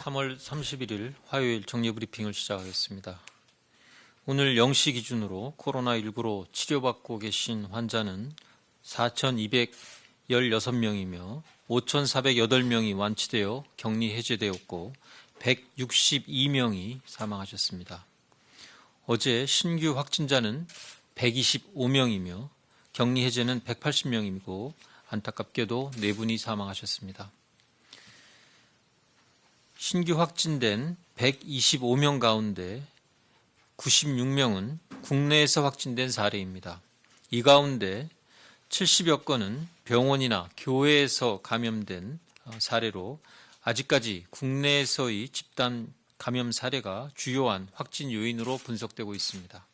3월 31일 화요일 정례브리핑을 시작하겠습니다. 오늘 0시 기준으로 코로나19로 치료받고 계신 환자는 4,216명이며 5,408명이 완치되어 격리 해제되었고 162명이 사망하셨습니다. 어제 신규 확진자는 125명이며 격리 해제는 180명이고 안타깝게도 4분이 사망하셨습니다. 신규 확진된 125명 가운데 96명은 국내에서 확진된 사례입니다. 이 가운데 70여 건은 병원이나 교회에서 감염된 사례로 아직까지 국내에서의 집단 감염 사례가 주요한 확진 요인으로 분석되고 있습니다.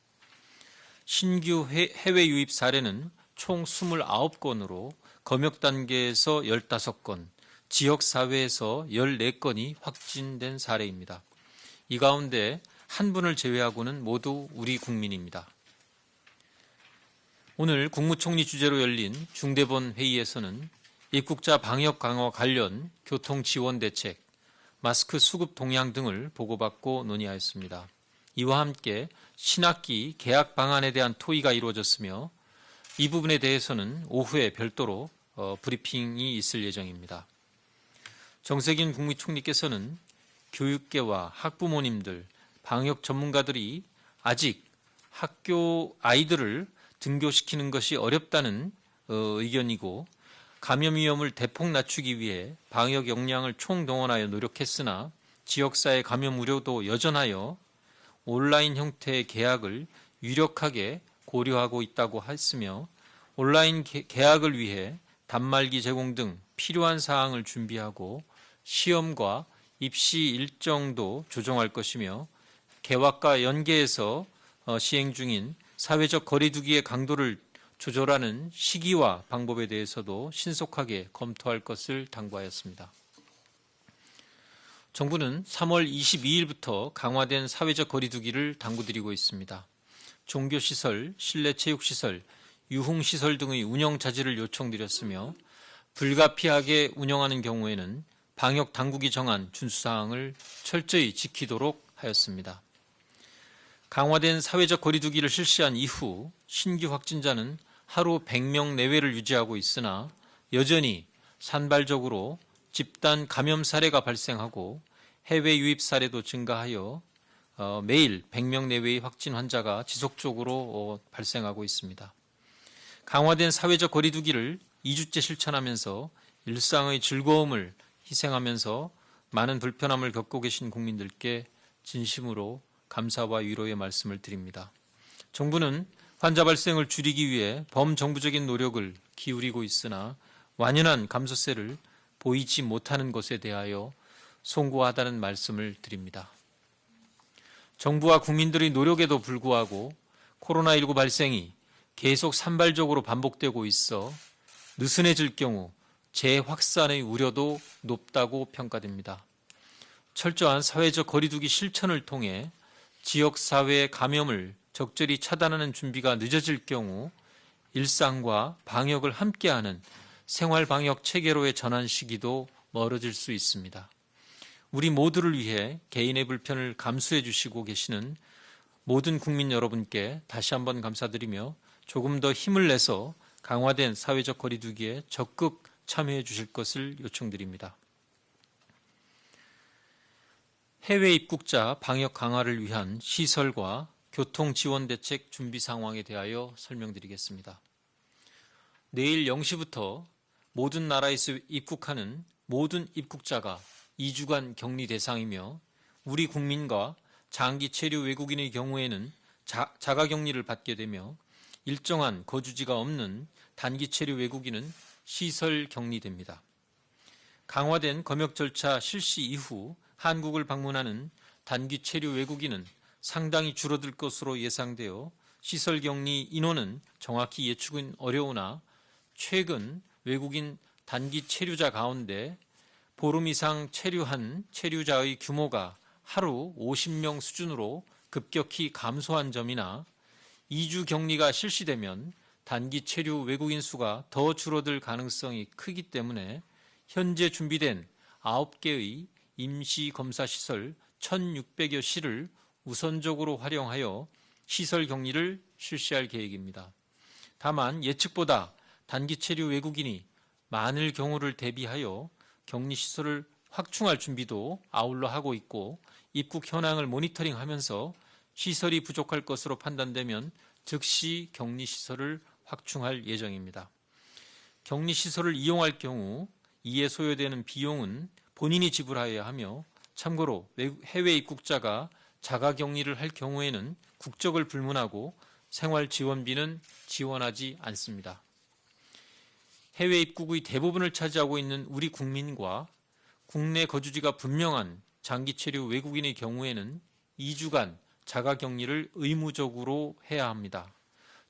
신규 해외 유입 사례는 총 29건으로 검역 단계에서 15건, 지역사회에서 14건이 확진된 사례입니다. 이 가운데 한 분을 제외하고는 모두 우리 국민입니다. 오늘 국무총리 주재로 열린 중대본 회의에서는 입국자 방역 강화 관련 교통 지원 대책, 마스크 수급 동향 등을 보고받고 논의하였습니다. 이와 함께 신학기 개학 방안에 대한 토의가 이루어졌으며 이 부분에 대해서는 오후에 별도로 브리핑이 있을 예정입니다. 정세균 국무총리께서는 교육계와 학부모님들, 방역 전문가들이 아직 학교 아이들을 등교시키는 것이 어렵다는 의견이고 감염 위험을 대폭 낮추기 위해 방역 역량을 총동원하여 노력했으나 지역사회 감염 우려도 여전하여 온라인 형태의 개학을 유력하게 고려하고 있다고 했으며 온라인 개학을 위해 단말기 제공 등 필요한 사항을 준비하고 시험과 입시 일정도 조정할 것이며 개학과 연계해서 시행 중인 사회적 거리두기의 강도를 조절하는 시기와 방법에 대해서도 신속하게 검토할 것을 당부하였습니다. 정부는 3월 22일부터 강화된 사회적 거리두기를 당부드리고 있습니다. 종교시설, 실내체육시설, 유흥시설 등의 운영 자제를 요청드렸으며 불가피하게 운영하는 경우에는 방역 당국이 정한 준수사항을 철저히 지키도록 하였습니다. 강화된 사회적 거리두기를 실시한 이후 신규 확진자는 하루 100명 내외를 유지하고 있으나 여전히 산발적으로 집단 감염 사례가 발생하고 해외 유입 사례도 증가하여 매일 100명 내외의 확진 환자가 지속적으로 발생하고 있습니다. 강화된 사회적 거리두기를 2주째 실천하면서 일상의 즐거움을 희생하면서 많은 불편함을 겪고 계신 국민들께 진심으로 감사와 위로의 말씀을 드립니다. 정부는 환자 발생을 줄이기 위해 범정부적인 노력을 기울이고 있으나 완연한 감소세를 보이지 못하는 것에 대하여 송구하다는 말씀을 드립니다. 정부와 국민들의 노력에도 불구하고 코로나19 발생이 계속 산발적으로 반복되고 있어 느슨해질 경우 재확산의 우려도 높다고 평가됩니다. 철저한 사회적 거리두기 실천을 통해 지역사회의 감염을 적절히 차단하는 준비가 늦어질 경우 일상과 방역을 함께하는 생활방역 체계로의 전환 시기도 멀어질 수 있습니다. 우리 모두를 위해 개인의 불편을 감수해 주시고 계시는 모든 국민 여러분께 다시 한번 감사드리며 조금 더 힘을 내서 강화된 사회적 거리두기에 적극 참여해 주실 것을 요청드립니다. 해외 입국자 방역 강화를 위한 시설과 교통 지원 대책 준비 상황에 대하여 설명드리겠습니다. 내일 0시부터 모든 나라에서 입국하는 모든 입국자가 2주간 격리 대상이며 우리 국민과 장기 체류 외국인의 경우에는 자가격리를 받게 되며 일정한 거주지가 없는 단기 체류 외국인은 시설 격리됩니다. 강화된 검역 절차 실시 이후 한국을 방문하는 단기 체류 외국인은 상당히 줄어들 것으로 예상되어 시설 격리 인원은 정확히 예측은 어려우나 최근 외국인 단기 체류자 가운데 보름 이상 체류한 체류자의 규모가 하루 50명 수준으로 급격히 감소한 점이나 2주 격리가 실시되면 단기 체류 외국인 수가 더 줄어들 가능성이 크기 때문에 현재 준비된 9개의 임시검사시설 1,600여 시를 우선적으로 활용하여 시설 격리를 실시할 계획입니다. 다만 예측보다 단기 체류 외국인이 많을 경우를 대비하여 격리시설을 확충할 준비도 아울러 하고 있고, 입국 현황을 모니터링하면서 시설이 부족할 것으로 판단되면 즉시 격리시설을 확충할 예정입니다. 격리시설을 이용할 경우 이에 소요되는 비용은 본인이 지불하여야 하며, 참고로 해외 입국자가 자가격리를 할 경우에는 국적을 불문하고 생활지원비는 지원하지 않습니다. 해외 입국의 대부분을 차지하고 있는 우리 국민과 국내 거주지가 분명한 장기 체류 외국인의 경우에는 2주간 자가격리를 의무적으로 해야 합니다.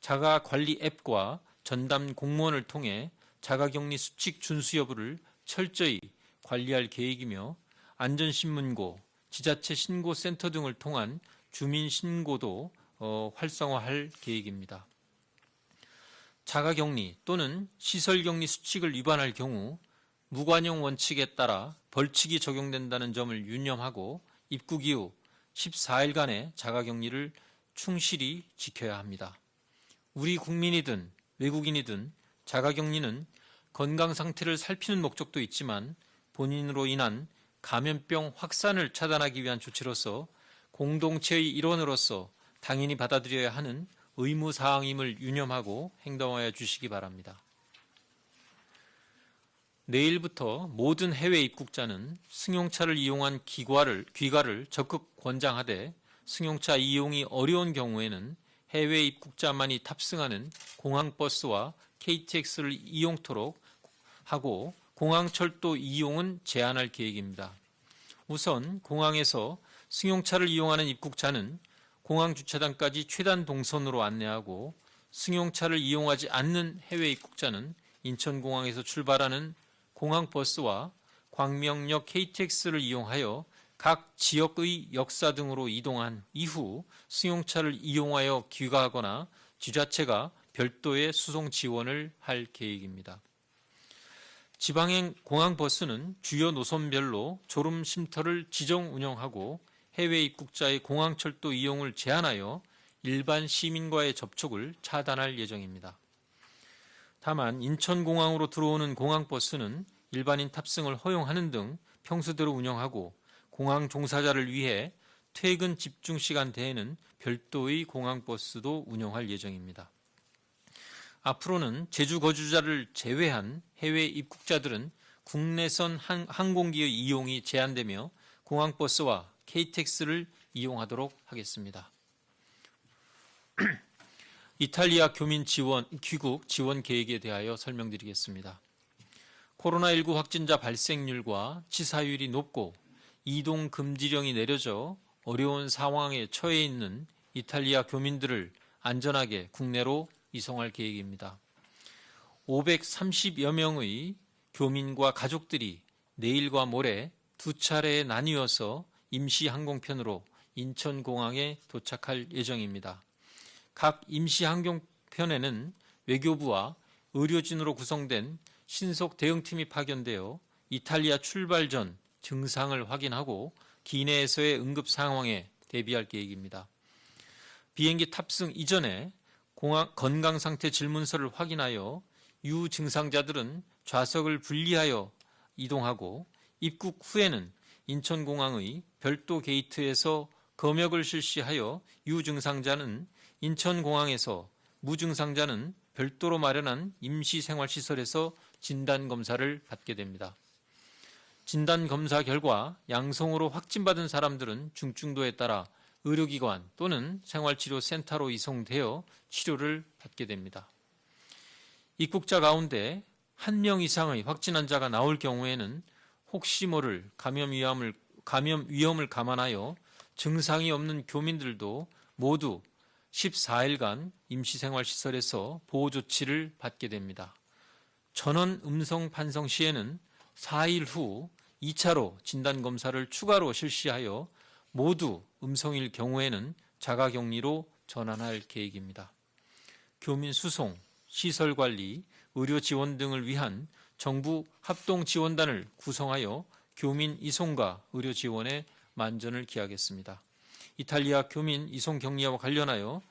자가관리 앱과 전담 공무원을 통해 자가격리 수칙 준수 여부를 철저히 관리할 계획이며, 안전신문고, 지자체 신고센터 등을 통한 주민신고도 활성화할 계획입니다. 자가격리 또는 시설격리 수칙을 위반할 경우 무관용 원칙에 따라 벌칙이 적용된다는 점을 유념하고 입국 이후 14일간의 자가격리를 충실히 지켜야 합니다. 우리 국민이든 외국인이든 자가격리는 건강 상태를 살피는 목적도 있지만 본인으로 인한 감염병 확산을 차단하기 위한 조치로서 공동체의 일원으로서 당연히 받아들여야 하는 의무사항임을 유념하고 행동하여 주시기 바랍니다. 내일부터 모든 해외 입국자는 승용차를 이용한 귀가를 적극 권장하되, 승용차 이용이 어려운 경우에는 해외 입국자만이 탑승하는 공항버스와 KTX를 이용토록 하고 공항철도 이용은 제한할 계획입니다. 우선 공항에서 승용차를 이용하는 입국자는 공항 주차장까지 최단 동선으로 안내하고, 승용차를 이용하지 않는 해외 입국자는 인천공항에서 출발하는 공항버스와 광명역 KTX를 이용하여 각 지역의 역사 등으로 이동한 이후 승용차를 이용하여 귀가하거나 지자체가 별도의 수송 지원을 할 계획입니다. 지방행 공항버스는 주요 노선별로 졸음 쉼터를 지정 운영하고 해외 입국자의 공항철도 이용을 제한하여 일반 시민과의 접촉을 차단할 예정입니다. 다만 인천공항으로 들어오는 공항버스는 일반인 탑승을 허용하는 등 평소대로 운영하고, 공항 종사자를 위해 퇴근 집중시간 대에는 별도의 공항버스도 운영할 예정입니다. 앞으로는 제주 거주자를 제외한 해외 입국자들은 국내선 항공기의 이용이 제한되며 공항버스와 KTX를 이용하도록 하겠습니다. 이탈리아 교민 귀국 지원 계획에 대하여 설명드리겠습니다. 코로나19 확진자 발생률과 치사율이 높고 이동 금지령이 내려져 어려운 상황에 처해 있는 이탈리아 교민들을 안전하게 국내로 이송할 계획입니다. 530여 명의 교민과 가족들이 내일과 모레 두 차례에 나뉘어서 임시항공편으로 인천공항에 도착할 예정입니다. 각 임시항공편에는 외교부와 의료진으로 구성된 신속 대응팀이 파견되어 이탈리아 출발 전 증상을 확인하고 기내에서의 응급 상황에 대비할 계획입니다. 비행기 탑승 이전에 공항 건강상태 질문서를 확인하여 유증상자들은 좌석을 분리하여 이동하고, 입국 후에는 인천공항의 별도 게이트에서 검역을 실시하여 유증상자는 인천공항에서, 무증상자는 별도로 마련한 임시생활시설에서 진단검사를 받게 됩니다. 진단검사 결과 양성으로 확진받은 사람들은 중증도에 따라 의료기관 또는 생활치료센터로 이송되어 치료를 받게 됩니다. 입국자 가운데 1명 이상의 확진 환자가 나올 경우에는 혹시 모를 감염 위험을 감안하여 증상이 없는 교민들도 모두 14일간 임시생활시설에서 보호조치를 받게 됩니다. 전원 음성 판정 시에는 4일 후 2차로 진단검사를 추가로 실시하여 모두 음성일 경우에는 자가격리로 전환할 계획입니다. 교민 수송, 시설관리, 의료 지원 등을 위한 정부 합동지원단을 구성하여 교민 이송과 의료 지원에 만전을 기하겠습니다. 이탈리아 교민 이송 격리와 관련하여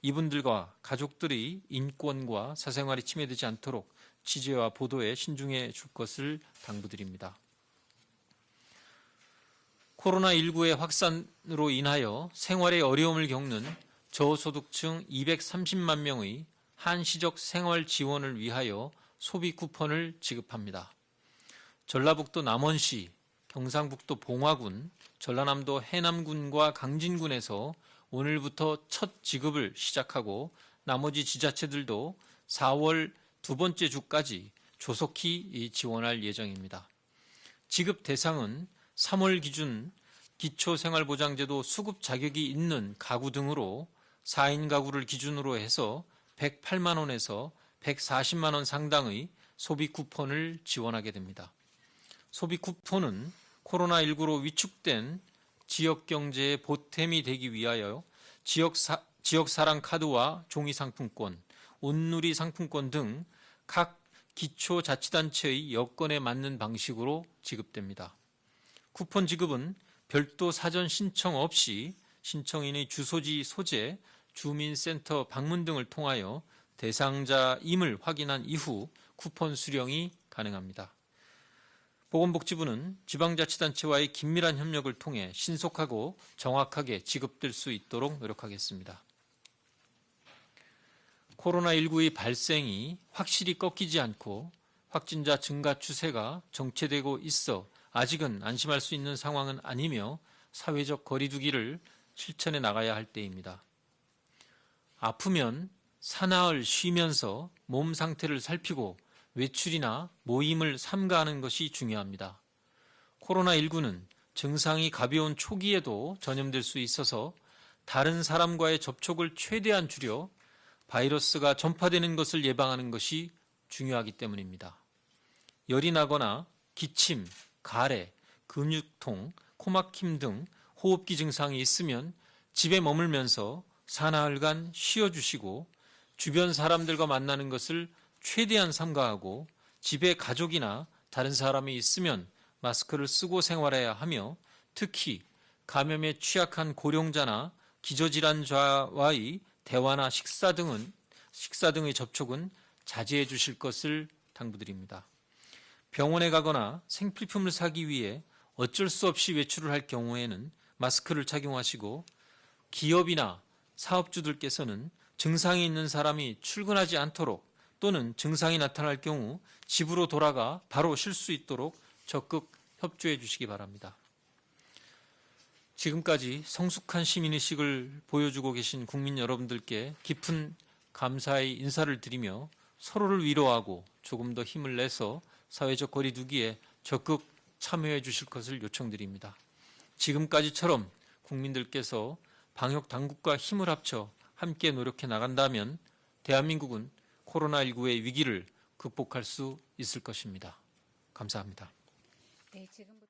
이분들과 가족들의 인권과 사생활이 침해되지 않도록 취재와 보도에 신중해 줄 것을 당부드립니다. 코로나19의 확산으로 인하여 생활에 어려움을 겪는 저소득층 230만 명의 한시적 생활 지원을 위하여 소비 쿠폰을 지급합니다. 전라북도 남원시, 경상북도 봉화군, 전라남도 해남군과 강진군에서 오늘부터 첫 지급을 시작하고 나머지 지자체들도 4월 두 번째 주까지 조속히 지원할 예정입니다. 지급 대상은 3월 기준 기초생활보장제도 수급 자격이 있는 가구 등으로 4인 가구를 기준으로 해서 108만 원에서 140만 원 상당의 소비 쿠폰을 지원하게 됩니다. 소비 쿠폰은 코로나19로 위축된 지역경제의 보탬이 되기 위하여 지역사랑 카드와 종이상품권, 온누리 상품권 등 각 기초자치단체의 여건에 맞는 방식으로 지급됩니다. 쿠폰 지급은 별도 사전 신청 없이 신청인의 주소지 소재, 주민센터 방문 등을 통하여 대상자임을 확인한 이후 쿠폰 수령이 가능합니다. 보건복지부는 지방자치단체와의 긴밀한 협력을 통해 신속하고 정확하게 지급될 수 있도록 노력하겠습니다. 코로나19의 발생이 확실히 꺾이지 않고 확진자 증가 추세가 정체되고 있어 아직은 안심할 수 있는 상황은 아니며 사회적 거리두기를 실천해 나가야 할 때입니다. 아프면 사나흘 쉬면서 몸 상태를 살피고 외출이나 모임을 삼가하는 것이 중요합니다. 코로나19는 증상이 가벼운 초기에도 전염될 수 있어서 다른 사람과의 접촉을 최대한 줄여 바이러스가 전파되는 것을 예방하는 것이 중요하기 때문입니다. 열이 나거나 기침, 가래, 근육통, 코막힘 등 호흡기 증상이 있으면 집에 머물면서 사나흘간 쉬어주시고 주변 사람들과 만나는 것을 최대한 삼가하고 집에 가족이나 다른 사람이 있으면 마스크를 쓰고 생활해야 하며 특히 감염에 취약한 고령자나 기저질환자와의 대화나 식사 등의 접촉은 자제해 주실 것을 당부드립니다. 병원에 가거나 생필품을 사기 위해 어쩔 수 없이 외출을 할 경우에는 마스크를 착용하시고 기업이나 사업주들께서는 증상이 있는 사람이 출근하지 않도록 또는 증상이 나타날 경우 집으로 돌아가 바로 쉴 수 있도록 적극 협조해 주시기 바랍니다. 지금까지 성숙한 시민의식을 보여주고 계신 국민 여러분들께 깊은 감사의 인사를 드리며 서로를 위로하고 조금 더 힘을 내서 사회적 거리두기에 적극 참여해 주실 것을 요청드립니다. 지금까지처럼 국민들께서 방역 당국과 힘을 합쳐 함께 노력해 나간다면 대한민국은 코로나19의 위기를 극복할 수 있을 것입니다. 감사합니다. 네, 지금부터